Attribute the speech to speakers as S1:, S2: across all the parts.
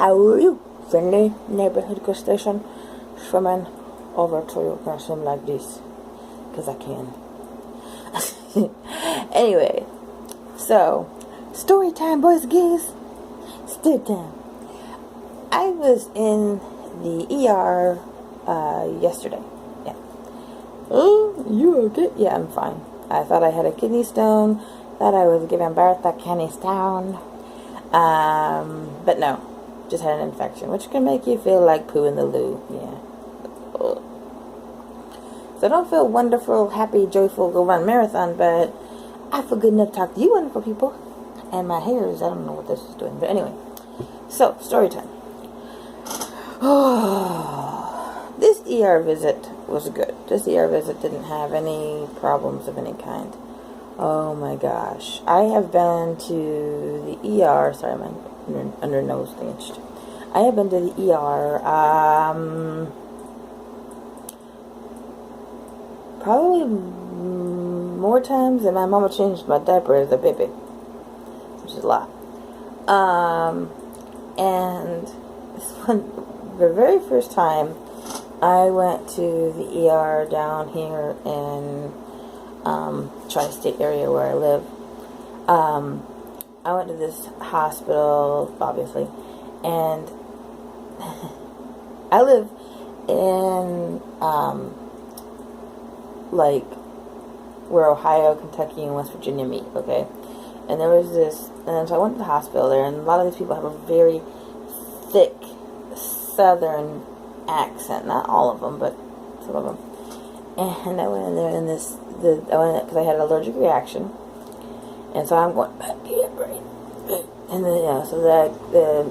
S1: How are you? Friendly neighborhood crustacean swimming over to you. Gonna swim like this. Because I can. Anyway. So, story time, boys and girls. Story time. I was in the ER yesterday. Yeah. Oh, you okay? Yeah, I'm fine. I thought I had a kidney stone. Thought I was giving birth at kidney stone. But no. Just had an infection, which can make you feel like poo in the loo. Yeah. Ugh. So I don't feel wonderful, happy, joyful, go run marathon, but I feel good enough to talk to you wonderful people. And my hair is, I don't know what this is doing. But anyway. So, story time. This ER visit was good. This ER visit didn't have any problems of any kind. Oh my gosh. I have been to the ER. Sorry, my under nose thing itched. I have been to the ER probably more times than my mama changed my diaper as a baby, which is a lot. And this one, the very first time I went to the ER down here in tri-state area where I live, I went to this hospital, obviously, and I live in, like, where Ohio, Kentucky, and West Virginia meet, okay? And there was this, and so I went to the hospital there, and a lot of these people have a very thick southern accent. Not all of them, but some of them. And I went in there, and I went because I had an allergic reaction. And so I'm going, and then, so the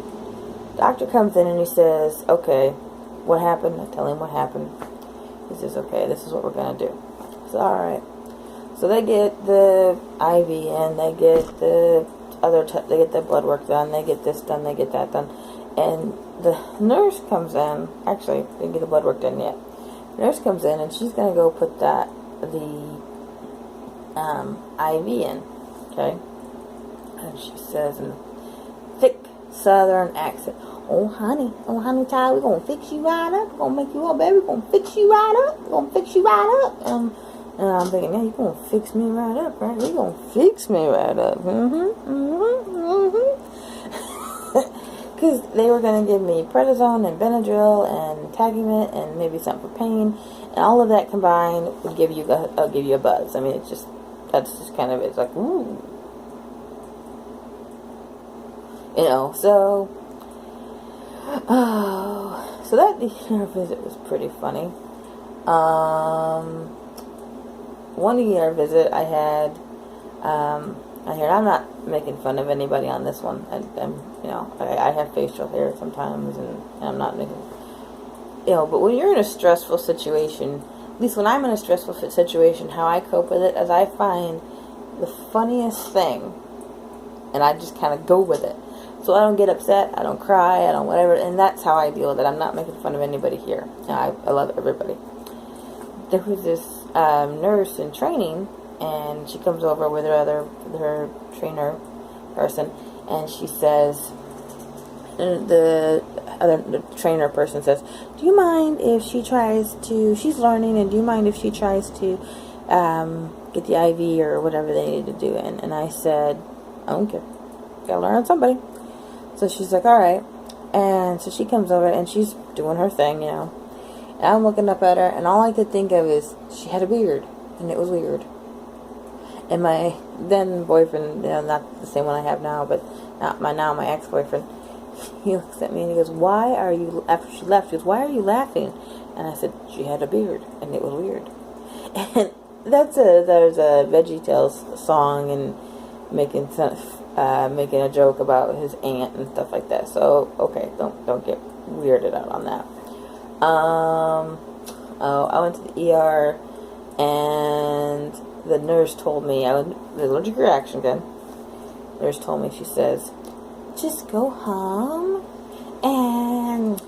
S1: doctor comes in and he says, okay, what happened? I tell him what happened. He says, okay, this is what we're going to do. So, alright. So they get the IV in, they get the they get the blood work done, they get this done, they get that done. And the nurse comes in, actually, they didn't get the blood work done yet. The nurse comes in and she's going to go put the IV in. Okay, and she says in a thick southern accent, oh honey child, we're gonna fix you right up, we're gonna make you all baby, we're gonna fix you right up, we're gonna fix you right up. And I'm thinking, yeah, you're gonna fix me right up, right? You're gonna fix me right up. Because they were gonna give me prednisone and Benadryl and Tagamet and maybe something for pain, and all of that combined would give you a buzz. I mean, it's just, that's just kind of it. It's like, ooh. You know, so that ER visit was pretty funny. One ER visit I had, I'm not making fun of anybody on this one. I have facial hair sometimes, and I'm not making, but when you're in a stressful situation, at least when I'm in a stressful situation, how I cope with it is I find the funniest thing, and I just kind of go with it. So I don't get upset, I don't cry, I don't whatever, and that's how I deal with it. I'm not making fun of anybody here. I love everybody. There was this nurse in training, and she comes over with her trainer person, and she says, the trainer person says, do you mind if she tries to, she's learning, and do you mind if she tries to get the IV or whatever they need to do? And I said, I don't care. Gotta learn on somebody. So she's like, alright. And so she comes over and she's doing her thing, And I'm looking up at her, and all I could think of is she had a beard, and it was weird. And my then boyfriend, not the same one I have now, but my ex-boyfriend, he looks at me and he goes, why are you, after she left, he goes, why are you laughing? And I said, she had a beard, and it was weird. And there's a VeggieTales song, and making a joke about his aunt and stuff like that. So, okay, don't get weirded out on that. I went to the ER, and the nurse told me, I was allergic reaction again. The nurse told me, she says, just go home and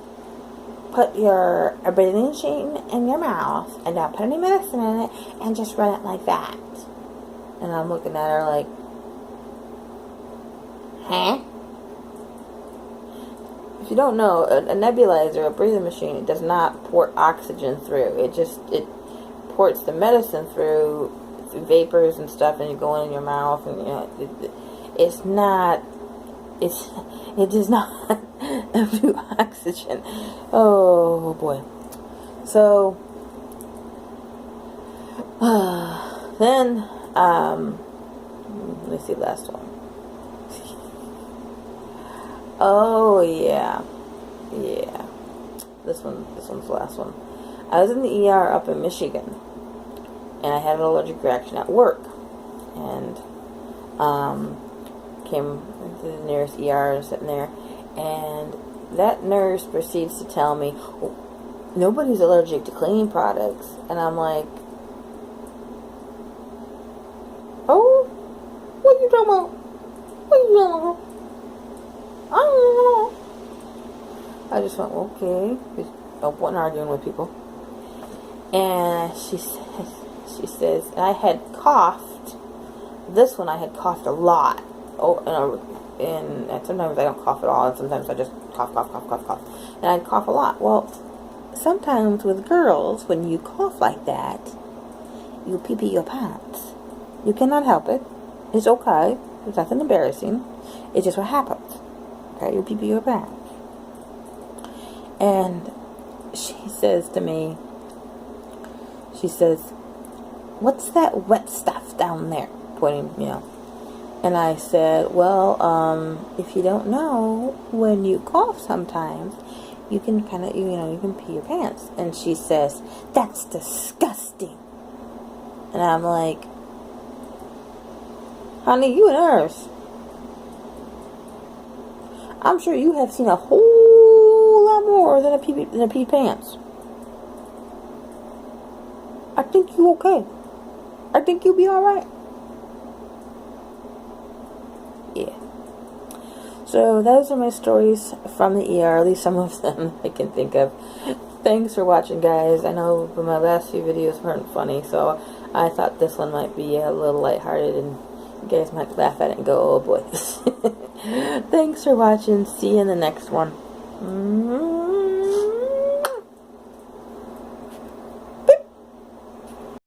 S1: put your breathing machine in your mouth and don't put any medicine in it and just run it like that. And I'm looking at her like, huh? if you don't know, a nebulizer, a breathing machine, it does not port oxygen through. It ports the medicine through vapors and stuff, and you go in your mouth, and it does not do oxygen. Oh boy. So then let me see the last one. Oh yeah. This one's the last one. I was in the ER up in Michigan, and I had an allergic reaction at work, and came to the nearest ER, sitting there, and that nurse proceeds to tell me, oh, nobody's allergic to cleaning products, and I'm like, oh, what are you talking about? What are you talking about? I don't know. I just went, okay. I wasn't arguing with people. And she says, and I had coughed. This one I had coughed a lot. Oh, and sometimes I don't cough at all, and sometimes I just cough. And I'd cough a lot. Well, sometimes with girls, when you cough like that, you pee your pants. You cannot help it. It's okay. There's nothing embarrassing. It's just what happens. Okay, you pee your pants. And she says to me, she says, what's that wet stuff down there? Pointing, And I said, well, if you don't know, when you cough sometimes, you can kind of, you can pee your pants. And she says, that's disgusting. And I'm like, honey, you a nurse. I'm sure you have seen a whole lot more than a pee pants. I think you okay. I think you'll be alright. Yeah. So those are my stories from the ER, at least some of them I can think of. Thanks for watching, guys. I know my last few videos weren't funny, so I thought this one might be a little lighthearted, and you guys might laugh at it and go, oh boy. Thanks for watching. See you in the next one.